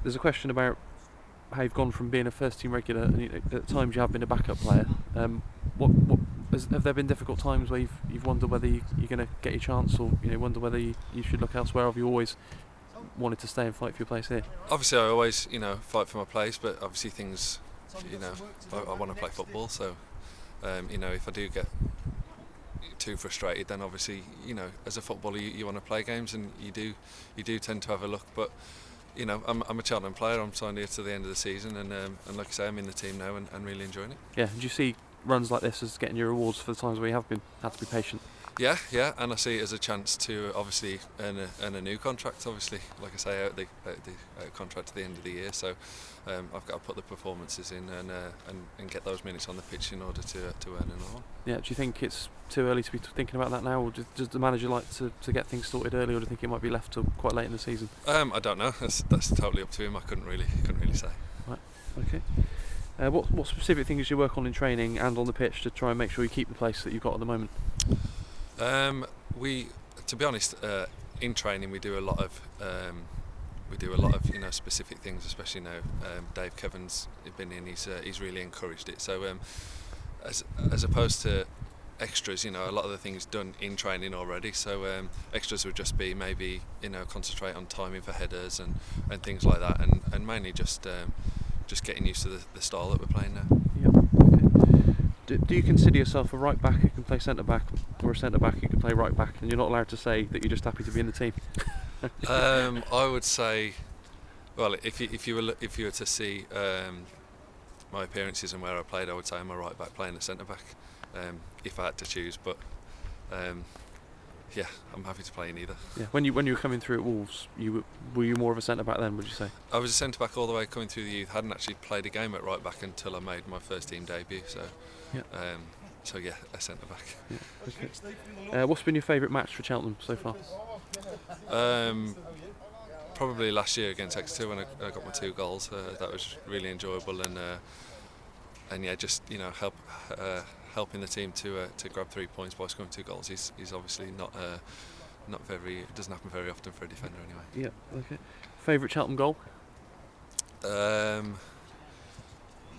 there's a question about how you've gone from being a first team regular, and at times you have been a backup player. Have there been difficult times where you've wondered whether you're going to get your chance, or wonder whether you should look elsewhere? Or have you always wanted to stay and fight for your place here? Obviously, I always fight for my place, but obviously things, I want to play football. So, if I do get too frustrated, then obviously, as a footballer, you want to play games, and you do tend to have a look. But I'm a Cheltenham player. I'm signed here to the end of the season, and like I say, I'm in the team now and really enjoying it. Yeah. Do you see runs like this as getting your rewards for the times where you have had to be patient? Yeah, and I see it as a chance to obviously earn a new contract. Obviously, like I say, out contract to the end of the year. So I've got to put the performances in and get those minutes on the pitch in order to earn another one. Yeah. Do you think it's too early to be thinking about that now, or does the manager like to get things sorted early, or do you think it might be left till quite late in the season? I don't know. That's totally up to him. I couldn't really say. Right. Okay. What specific things do you work on in training and on the pitch to try and make sure you keep the place that you've got at the moment? To be honest, in training we do a lot of specific things, especially now. Dave Kevin's been in; he's really encouraged it. So as opposed to extras, a lot of the things done in training already. So extras would just be maybe concentrate on timing for headers and things like that, and mainly just getting used to the style that we're playing now. Yeah. Okay. Do you consider yourself a right back who can play centre back, or a centre back who can play right back, and you're not allowed to say that you're just happy to be in the team? I would say, well, if you were to see my appearances and where I played, I would say I'm a right back playing a centre back, if I had to choose. But yeah, I'm happy to play in either. Yeah. When you were coming through at Wolves, were you more of a centre back then? Would you say? I was a centre back all the way coming through the youth. Hadn't actually played a game at right back until I made my first team debut. So. Yeah. So yeah, a centre back. Yeah. Okay. What's been your favourite match for Cheltenham so far? Probably last year against Exeter when I got my 2 goals. That was really enjoyable, and yeah, just helping the team to grab 3 points by scoring 2 goals. He's obviously not very. It doesn't happen very often for a defender anyway. Yeah. Okay. Favourite Cheltenham goal?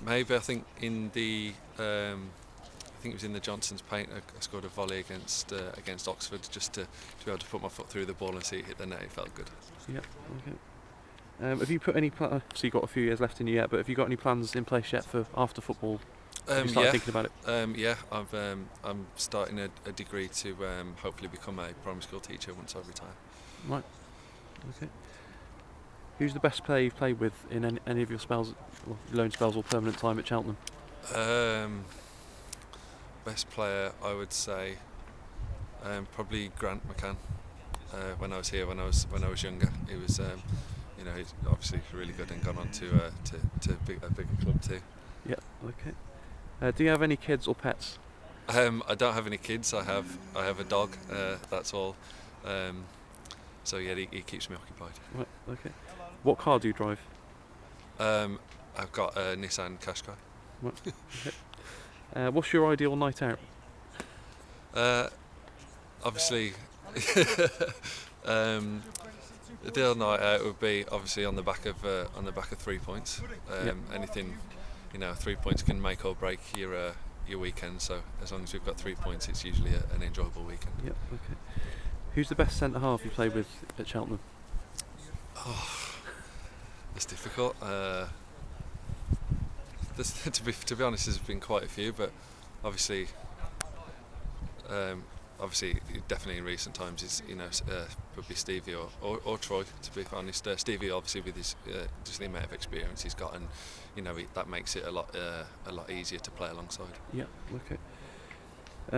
Maybe I think in the. I think it was in the Johnson's paint. I scored a volley against Oxford, just to be able to put my foot through the ball and see it hit the net. It felt good. Yeah. Okay. Have you put any? So you've got a few years left in you yet, but have you got any plans in place yet for after football? Have you started thinking about it? Yeah, I'm starting a degree to hopefully become a primary school teacher once I retire. Right. Okay. Who's the best player you've played with in any of your spells, loan spells or permanent time at Cheltenham? Best player, I would say, probably Grant McCann. When I was here, when I was younger, he was, he's obviously really good and gone on to a bigger club too. Yeah. Okay. Do you have any kids or pets? I don't have any kids. I have a dog. That's all. So yeah, he keeps me occupied. Right. Okay. What car do you drive? I've got a Nissan Qashqai. Right. Okay. What's your ideal night out? Obviously, the ideal night out would be obviously on the back of 3 points. Yep. Anything, 3 points can make or break your weekend. So as long as we've got 3 points, it's usually an enjoyable weekend. Yep. Okay. Who's the best centre half you played with at Cheltenham? Oh, it's difficult. To be honest, there's been quite a few, but obviously, definitely in recent times, would be Stevie or Troy. To be honest, Stevie obviously with his just the amount of experience he's got, and that makes it a lot easier to play alongside. Yeah. Okay.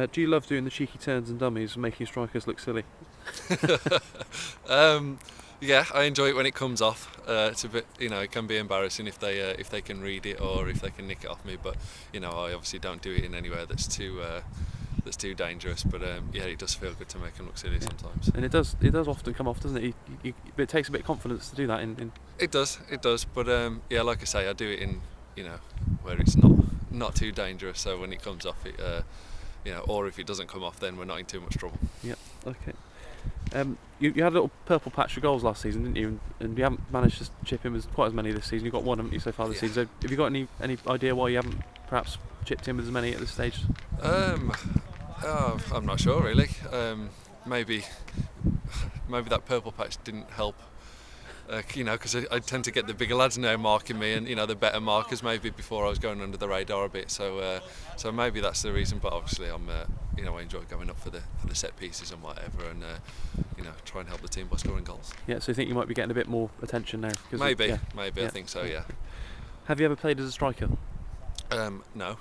Do you love doing the cheeky turns and dummies and making strikers look silly? Yeah, I enjoy it when it comes off. It's a bit, it can be embarrassing if they can read it or if they can nick it off me. But I obviously don't do it in anywhere that's too dangerous. But yeah, it does feel good to make them look silly sometimes. And it does often come off, doesn't it? But it takes a bit of confidence to do that. It does. But yeah, like I say, I do it in where it's not too dangerous. So when it comes off, it or if it doesn't come off, then we're not in too much trouble. Yeah. Okay. You had a little purple patch of goals last season, didn't you? And you haven't managed to chip in with quite as many this season. You've got one, haven't you, so far this season? So have you got any idea why you haven't perhaps chipped in with as many at this stage? I'm not sure really. Maybe that purple patch didn't help. Because I tend to get the bigger lads now marking me, and the better markers maybe before I was going under the radar a bit. So maybe that's the reason. But obviously, I enjoy going up for the set pieces and whatever, and try and help the team by scoring goals. Yeah. So you think you might be getting a bit more attention now? Maybe. I think so. Yeah. Have you ever played as a striker? No,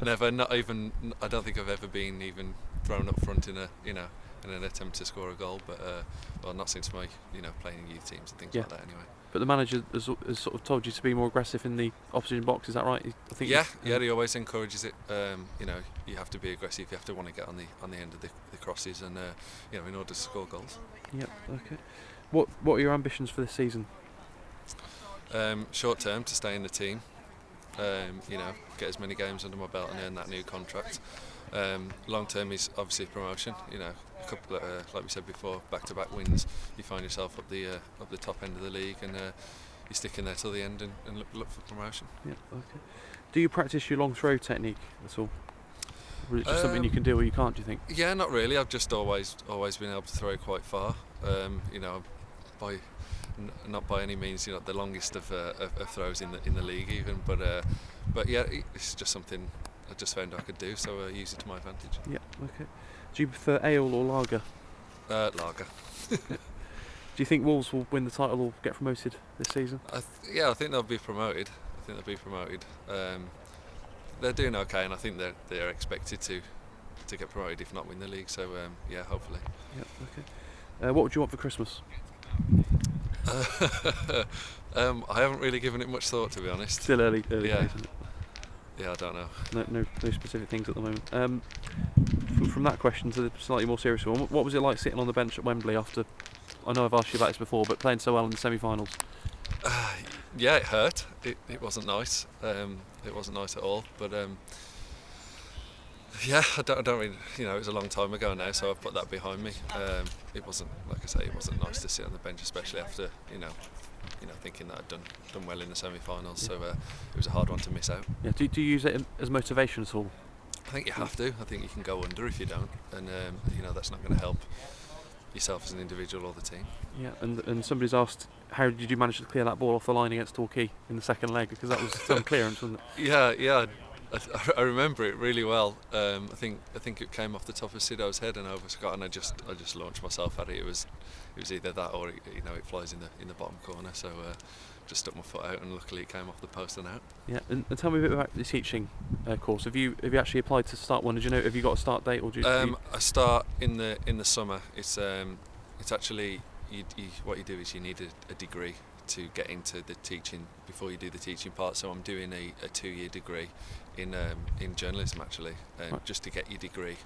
never. Not even. I don't think I've ever been even thrown up front in an attempt to score a goal, but not since my playing in youth teams and things like that anyway. But the manager has sort of told you to be more aggressive in the opposition box, is that right? I think he always encourages it. You have to be aggressive, you have to want to get on the end of the crosses, and in order to score goals. Yep. Okay. What are your ambitions for this season? Short term, to stay in the team. Get as many games under my belt and earn that new contract. Long term is obviously promotion. A couple of, like we said before, back-to-back wins. You find yourself up the top end of the league, and you stick in there till the end and look for promotion. Yeah. Okay. Do you practice your long throw technique at all? Or is it just something you can do or you can't? Do you think? Yeah, not really. I've just always been able to throw quite far. Not by any means, the longest of throws in the league even, but yeah, it's just something I just found I could do, so I use it to my advantage. Yeah. Okay. Do you prefer ale or lager? Lager. Do you think Wolves will win the title or get promoted this season? I think they'll be promoted. They're doing okay, and I think they're expected to get promoted, if not win the league. So hopefully. Yeah. Okay. What would you want for Christmas? I haven't really given it much thought, to be honest. Still early days, isn't it? Yeah, I don't know. No specific things at the moment. From that question to the slightly more serious one, what was it like sitting on the bench at Wembley after, I know I've asked you about this before, but playing so well in the semi-finals? Yeah, it hurt. It wasn't nice. It wasn't nice at all. But I don't really. It was a long time ago now, so I've put that behind me. It wasn't, like I say, it wasn't nice to sit on the bench, especially after thinking that I'd done well in the semi-finals. So it was a hard one to miss out. Yeah. Do you use it as motivation at all? I think you have to. I think you can go under if you don't, and that's not going to help yourself as an individual or the team. Yeah, and somebody's asked, how did you manage to clear that ball off the line against Torquay in the second leg? Because that was some clearance, wasn't it? Yeah. I remember it really well. I think it came off the top of Sido's head and over Scott, and I just launched myself at it. It was either that or it flies in the bottom corner. So just stuck my foot out, and luckily it came off the post and out. Yeah, and tell me a bit about the teaching course. Have you actually applied to start one? Did you know? Have you got a start date, or do you? I start in the summer. It's actually what you do is you need a degree to get into the teaching before you do the teaching part. So I'm doing a 2-year degree in journalism actually, right. Just to get your degree,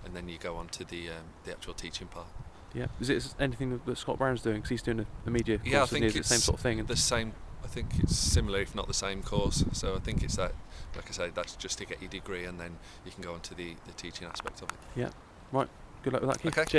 and then you go on to the actual teaching part. Yeah. Is it anything that Scott Brown's doing? Because he's doing a media course. Yeah, I think it's the same sort of thing. The same. I think it's similar, if not the same course. So I think it's that. Like I say, that's just to get your degree, and then you can go on to the teaching aspect of it. Yeah. Right. Good luck with that, Keith. Okay.